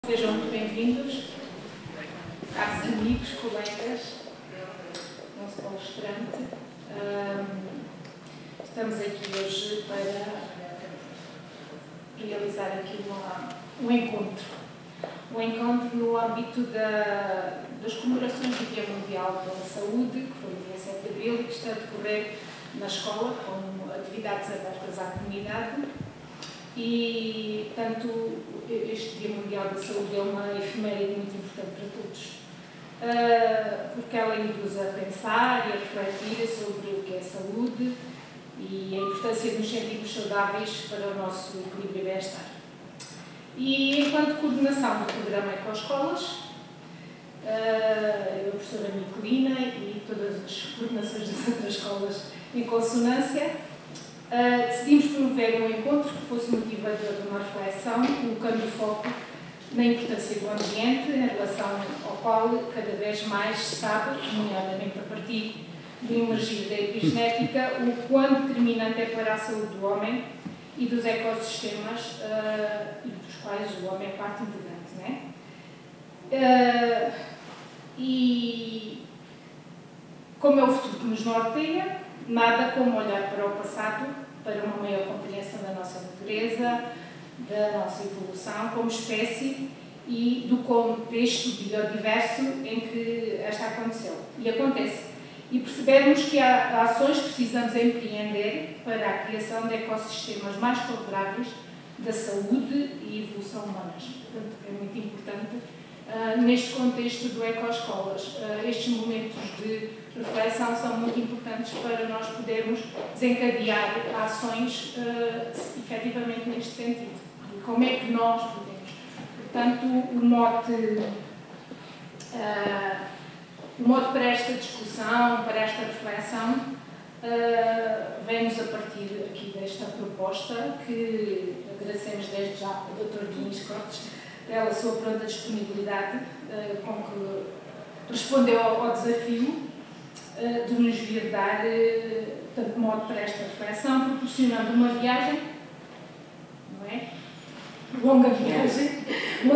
Sejam muito bem-vindos, caros amigos, colegas, nosso palestrante. Estamos aqui hoje para realizar aqui um encontro. Um encontro no âmbito das comemorações do Dia Mundial pela Saúde, que foi no dia 7 de abril e que está a decorrer na escola, com atividades abertas à comunidade. E, portanto, este Dia Mundial da Saúde é uma efeméride muito importante para todos, porque ela induz a pensar e a refletir sobre o que é saúde e a importância de nos sentirmos saudáveis para o nosso equilíbrio e bem-estar. E, enquanto coordenação do programa Ecoescolas, eu, a professora Nicolina e todas as coordenações das outras escolas em consonância, decidimos promover um encontro que fosse motivador de uma reflexão, colocando o foco na importância do ambiente, em relação ao qual cada vez mais se sabe, nomeadamente a partir do emergir da epigenética, o quão determinante é para a saúde do homem e dos ecossistemas, e dos quais o homem é parte integrante, não é? E como é o futuro que nos norteia, nada como olhar para o passado, para uma maior compreensão da nossa natureza, da nossa evolução como espécie e do contexto biodiverso em que esta aconteceu e acontece. E percebermos que há ações que precisamos empreender para a criação de ecossistemas mais favoráveis da saúde e evolução humanas. Portanto, é muito importante neste contexto do Ecoescolas. Estes momentos de reflexão são muito importantes para nós podermos desencadear ações efetivamente neste sentido. E como é que nós podemos? Portanto, o mote para esta discussão, para esta reflexão, vem-nos a partir aqui desta proposta, que agradecemos desde já ao Dr. Diniz Cortes pela sua pronta disponibilidade, com que respondeu ao desafio de nos vir dar, tanto modo para esta reflexão, proporcionando uma viagem, não é? Uma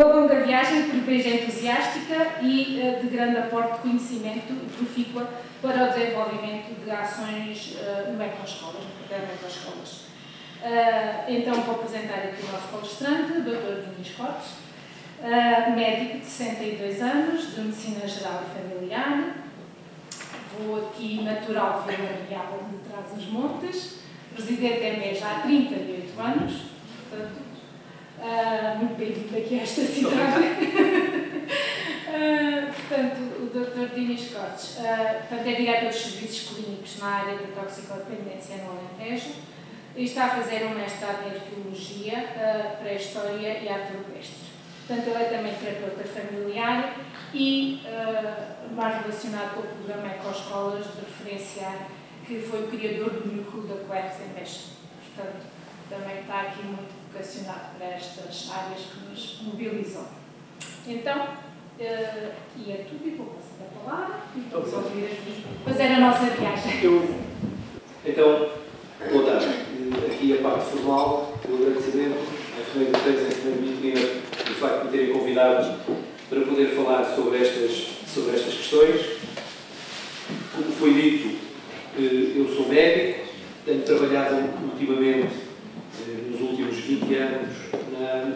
longa viagem por vez entusiástica e de grande aporte de conhecimento e profícua para o desenvolvimento de ações no Ecoescolas, no programa Ecoescolas. Então, vou apresentar aqui o nosso palestrante, o Dr. Diniz Cortes, médico de 62 anos, de Medicina Geral e Familiar. Vou aqui natural villarreal de Trás-os-Montes, residente em Beja há 38 anos, portanto, muito bem-vindo aqui a esta cidade. Portanto, o Dr. Diniz Cortes é diretor dos serviços clínicos na área da toxicodependência no Alentejo e está a fazer um mestrado em arqueologia, pré-história e arte rupestre. Portanto, ele é também terapeuta familiar e mais relacionado com o programa Ecoescolas, de referenciar que foi o criador do núcleo da Coex em Beja. Portanto, também está aqui muito vocacionado para estas áreas que nos mobilizam. Então, e é tudo, e vou passar a palavra e vamos ouvir aqui, fazer a nossa viagem. Então, vou dar aqui a parte formal do agradecimento à enfermeira de Três, à enfermeira Nicolina, do facto de me terem convidado para poder falar sobre estas questões. Como foi dito, eu sou médico, tenho trabalhado ultimamente, nos últimos 20 anos,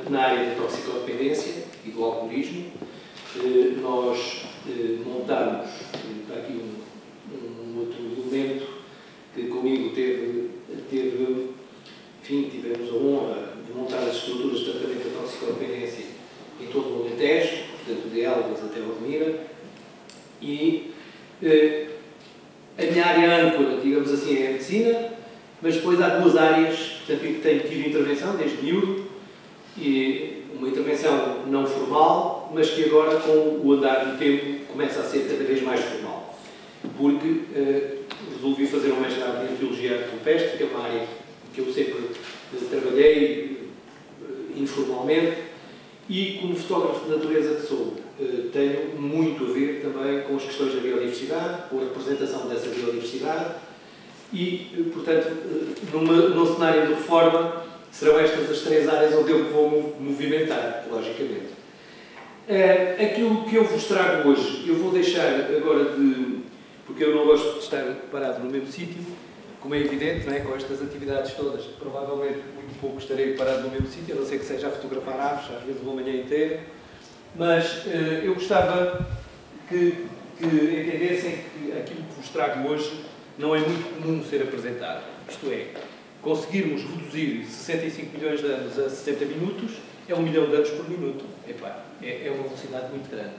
na área da toxicodependência e do alcoolismo. Nós montamos, está aqui um outro elemento que comigo tivemos a honra de montar as estruturas de tratamento da toxicodependência em todo o Alentejo, portanto, de Elvas até Odmira, e a minha área âncora, digamos assim, é a medicina, mas depois há duas áreas, portanto, que tenho tido intervenção desde miúdo, e uma intervenção não formal, mas que agora, com o andar do tempo, começa a ser cada vez mais formal, porque resolvi fazer um mestrado em arqueologia e arte rupestre, que é uma área que eu sempre trabalhei informalmente, e como fotógrafo de natureza que sou, tenho muito a ver também com as questões da biodiversidade, com a representação dessa biodiversidade e, portanto, num cenário de reforma, serão estas as três áreas onde eu vou movimentar, logicamente. Aquilo que eu vos trago hoje, eu vou deixar agora porque eu não gosto de estar parado no mesmo sítio, como é evidente, não é? Com estas atividades todas, provavelmente muito pouco estarei parado no mesmo sítio, a não ser que seja a fotografar aves, às vezes uma manhã inteira, mas eu gostava que entendessem que aquilo que vos trago hoje não é muito comum ser apresentado. Isto é, conseguirmos reduzir 65 milhões de anos a 60 minutos é 1 milhão de anos por minuto. Epá, é uma velocidade muito grande.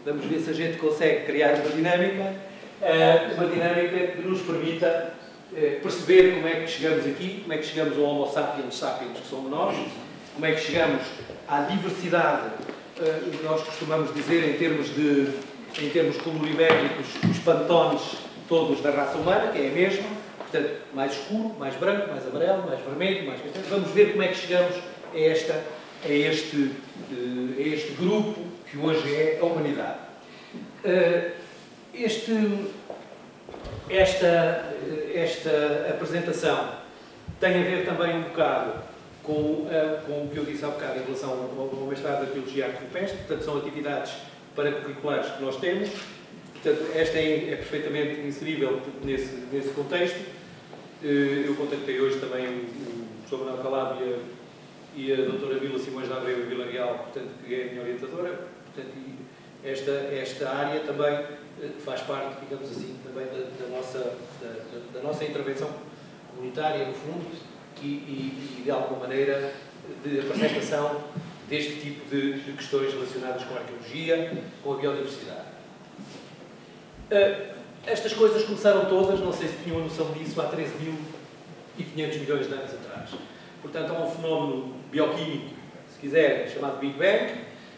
Vamos ver se a gente consegue criar uma dinâmica que nos permita perceber como é que chegamos aqui, como é que chegamos ao Homo sapiens sapiens, que somos nós, como é que chegamos à diversidade, o que nós costumamos dizer em termos colorimétricos, os pantones todos da raça humana, que é a mesma, portanto, mais escuro, mais branco, mais amarelo, mais vermelho, mais castanho. Vamos ver como é que chegamos a este grupo que hoje é a humanidade. Esta apresentação tem a ver também um bocado com o que eu disse há bocado em relação ao mestrado de Arqueologia Arqueopestre, portanto, são atividades paracurriculares que nós temos, portanto, esta é perfeitamente inserível nesse contexto. Eu contactei hoje também o professor Manuel Calado e a doutora Vila Simões da Abreu e Vila Real, portanto, que é a minha orientadora, portanto, esta área também faz parte, digamos assim, também da nossa intervenção comunitária, no fundo, e de alguma maneira de apresentação deste tipo de questões relacionadas com a arqueologia, com a biodiversidade. Estas coisas começaram todas, não sei se tinham a noção disso, há 13.500 milhões de anos atrás. Portanto, há um fenómeno bioquímico, se quiser, chamado Big Bang,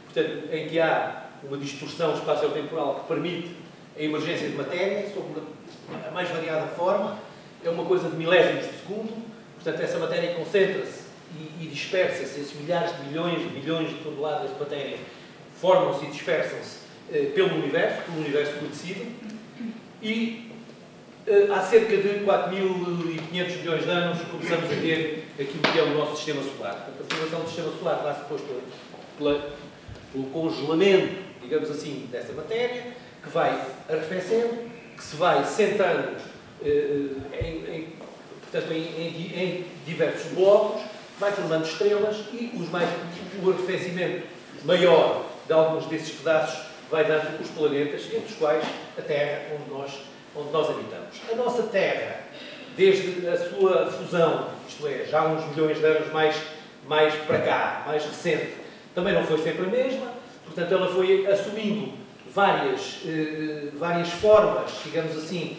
portanto, em que há uma distorção espaço-temporal que permite a emergência de matéria sob a mais variada forma. É uma coisa de milésimos de segundo. Portanto, essa matéria concentra-se e dispersa-se. Esses milhares de bilhões de toneladas de matéria formam-se e dispersam-se pelo universo conhecido. E há cerca de 4.500 milhões de anos começamos a ter aquilo que é o nosso sistema solar. Portanto, a formação do sistema solar dá-se depois pelo congelamento, digamos assim, dessa matéria, que vai arrefecendo, que se vai sentando em diversos blocos, vai formando estrelas e o arrefecimento maior de alguns desses pedaços vai dando os planetas, entre os quais a Terra, onde nós habitamos. A nossa Terra, desde a sua fusão, isto é, já há uns milhões de anos mais para cá, mais recente, também não foi sempre a mesma, portanto ela foi assumindo várias formas, digamos assim,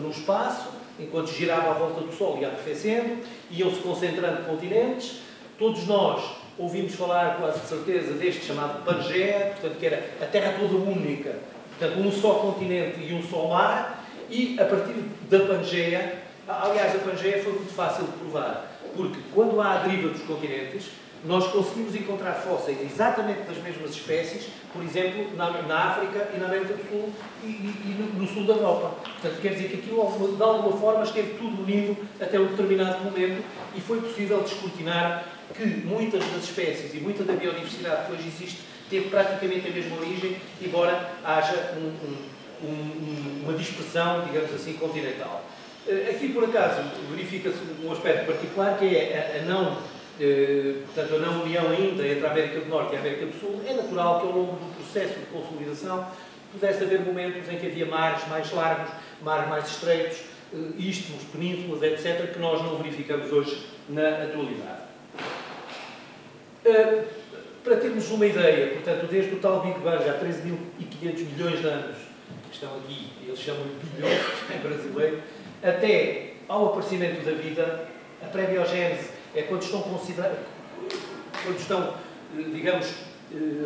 no espaço, enquanto girava à volta do Sol e arrefecendo, iam-se concentrando continentes. Todos nós ouvimos falar, quase de certeza, deste chamado Pangeia, portanto, que era a Terra toda única, portanto, um só continente e um só mar, e a partir da Pangeia, aliás, a Pangeia foi muito fácil de provar, porque quando há a deriva dos continentes, nós conseguimos encontrar fósseis exatamente das mesmas espécies, por exemplo, na África e na América do Sul e no sul da Europa. Portanto, quer dizer que aquilo, de alguma forma, esteve tudo unido até um determinado momento e foi possível descortinar que muitas das espécies e muita da biodiversidade que hoje existe teve praticamente a mesma origem, embora haja uma dispersão, digamos assim, continental. Aqui, por acaso, verifica-se um aspecto particular, que é a não união ainda entre a América do Norte e a América do Sul. É natural que, ao longo do processo de consolidação, pudesse haver momentos em que havia mares mais largos, mares mais estreitos, istmos, penínsulas, etc., que nós não verificamos hoje na atualidade. Para termos uma ideia, portanto, desde o tal Big Bang, há 13.500 milhões de anos, que estão aqui, eles chamam-lhe bilhões, em brasileiro, até ao aparecimento da vida, a pré-biogénese é quando estão, digamos,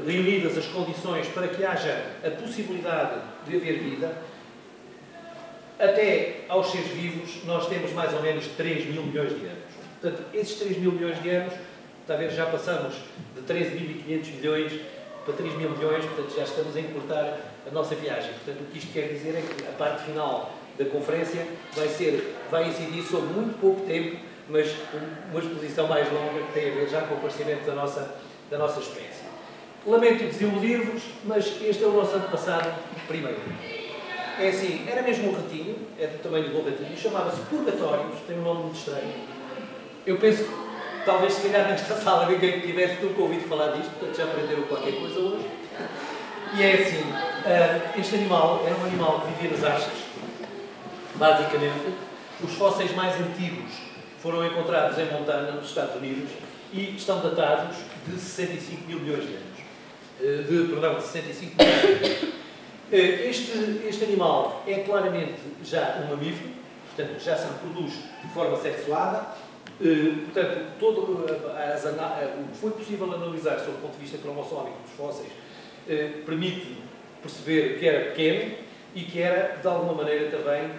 reunidas as condições para que haja a possibilidade de haver vida. Até aos seres vivos, nós temos mais ou menos 3.000 milhões de anos. Portanto, esses 3.000 milhões de anos, talvez já passamos de 13.500 milhões para 3.000 milhões, portanto já estamos a encurtar a nossa viagem. Portanto, o que isto quer dizer é que a parte final da conferência vai incidir sobre muito pouco tempo, mas uma exposição mais longa que tem a ver já com o aparecimento da nossa espécie. Lamento desiludir-vos, mas este é o nosso antepassado primeiro. É assim, era mesmo um ratinho, é do tamanho do ratinho, chamava-se Purgatórios, tem um nome muito estranho. Eu penso que talvez se calhar nesta sala ninguém tivesse nunca ouvido falar disto, portanto já aprenderam qualquer coisa hoje. E é assim, este animal era um animal que vivia nas arches. Basicamente, os fósseis mais antigos foram encontrados em Montana, nos Estados Unidos, e estão datados de 65 mil milhões de anos. De 65 milhões. Este animal é claramente já um mamífero, portanto já se reproduz de forma sexuada. Portanto, o que foi possível analisar sob o ponto de vista cromossómico dos fósseis permite perceber que era pequeno e que era, de alguma maneira, também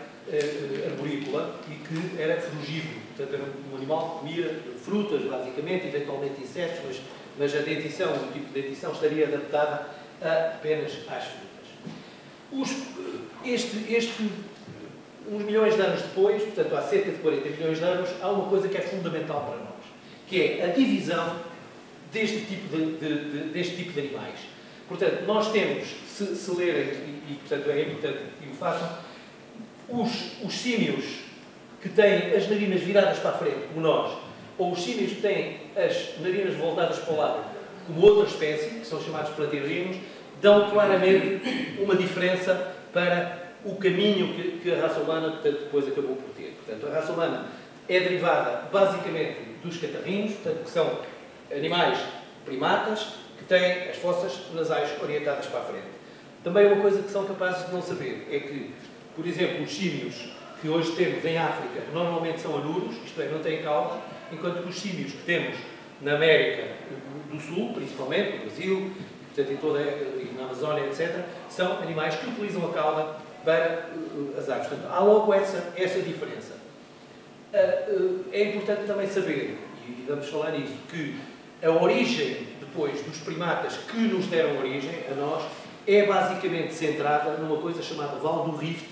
arborícola e que era frugívoro. Portanto, era um animal que comia frutas, basicamente, eventualmente insetos, mas a dentição, o tipo de dentição estaria adaptada apenas às frutas. Uns milhões de anos depois, portanto, há cerca de 40 milhões de anos, há uma coisa que é fundamental para nós, que é a divisão deste tipo de animais. Portanto, nós temos, se lerem, e portanto é importante que o façam, os símios que têm as narinas viradas para a frente, como nós, ou os símios que têm as narinas voltadas para o lado, como outra espécie, que são chamados platirrinos, dão claramente uma diferença para o caminho que a raça humana, portanto, depois acabou por ter. Portanto, a raça humana é derivada basicamente dos catarrinhos, portanto, que são animais primatas que têm as fossas nasais orientadas para a frente. Também uma coisa que são capazes de não saber é que, por exemplo, os símios que hoje temos em África normalmente são anuros, isto é, não têm cauda, enquanto que os símios que temos na América do Sul, principalmente, no Brasil, portanto, e na Amazónia, etc., são animais que utilizam a cauda para as aves. Portanto, há logo essa diferença. É importante também saber, e vamos falar nisso, que a origem, depois, dos primatas que nos deram origem, a nós, é basicamente centrada numa coisa chamada Vale do Rift,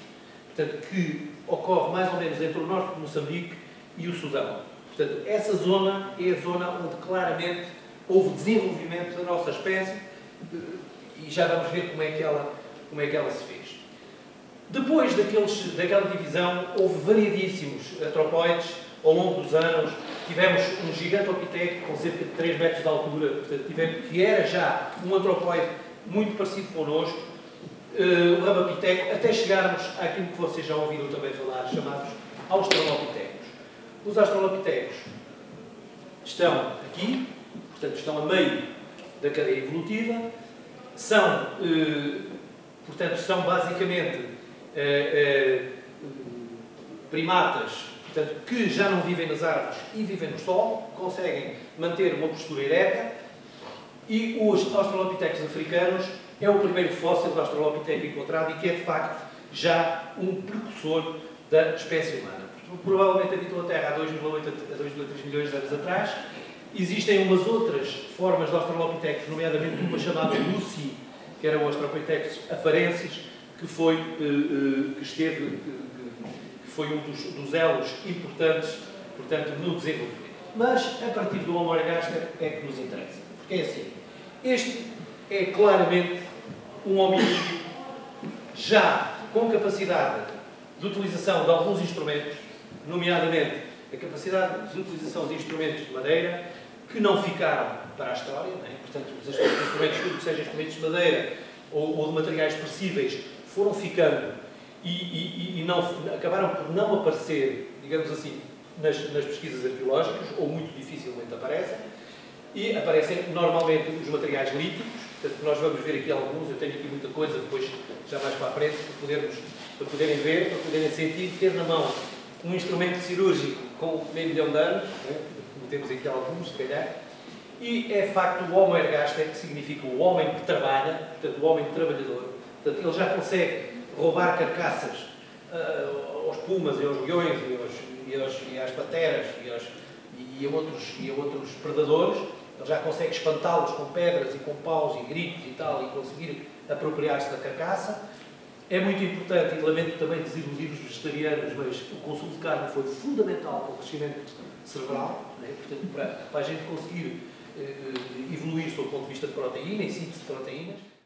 portanto, que ocorre mais ou menos entre o norte de Moçambique e o Sudão. Portanto, essa zona é a zona onde claramente houve desenvolvimento da nossa espécie e já vamos ver como é que ela se fez. Depois daquela divisão, houve variadíssimos antropóides ao longo dos anos. Tivemos um gigantopiteco com cerca de 3 metros de altura, portanto, que era já um antropóide muito parecido connosco, o Ramapiteco, até chegarmos àquilo que vocês já ouviram também falar, chamados Australopitecos. Os Australopitecos estão aqui, portanto, estão a meio da cadeia evolutiva, são basicamente primatas, portanto, que já não vivem nas árvores e vivem no solo, conseguem manter uma postura ereta, e os Australopithecus africanos é o primeiro fóssil de Australopiteco encontrado e que é, de facto, já um precursor da espécie humana. Provavelmente habitou a Terra há 2,8 a 2,3 milhões de anos atrás. Existem umas outras formas de Australopithecus, nomeadamente uma chamada Lucy, que era o Australopithecus afarensis, que foi um dos elos importantes, portanto, no desenvolvimento. Mas, a partir do Homo ergaster, é que nos interessa. Porque é assim, este é claramente um hominídeo já com capacidade de utilização de alguns instrumentos, nomeadamente a capacidade de utilização de instrumentos de madeira, que não ficaram para a história, não é? Portanto, os instrumentos, tudo que sejam instrumentos de madeira ou de materiais expressíveis, foram ficando e acabaram por não aparecer, digamos assim, nas pesquisas arqueológicas, ou muito dificilmente aparecem, e aparecem normalmente os materiais líticos, portanto, nós vamos ver aqui alguns, eu tenho aqui muita coisa, depois já mais para a frente, para poderem ver, para poderem sentir, ter na mão um instrumento cirúrgico com meio milhão de anos, né? Temos aqui alguns, se calhar, e é de facto o Homo ergaster, que significa o homem que trabalha, portanto, o homem trabalhador. Portanto, ele já consegue roubar carcaças aos pumas e aos leões e às pateras e a outros predadores. Ele já consegue espantá-los com pedras e com paus e gritos e tal, e conseguir apropriar-se da carcaça. É muito importante, e lamento também desiludir os vegetarianos, mas o consumo de carne foi fundamental para o crescimento cerebral, né? Portanto, para a gente conseguir evoluir sob o ponto de vista de proteína e síntese de proteínas.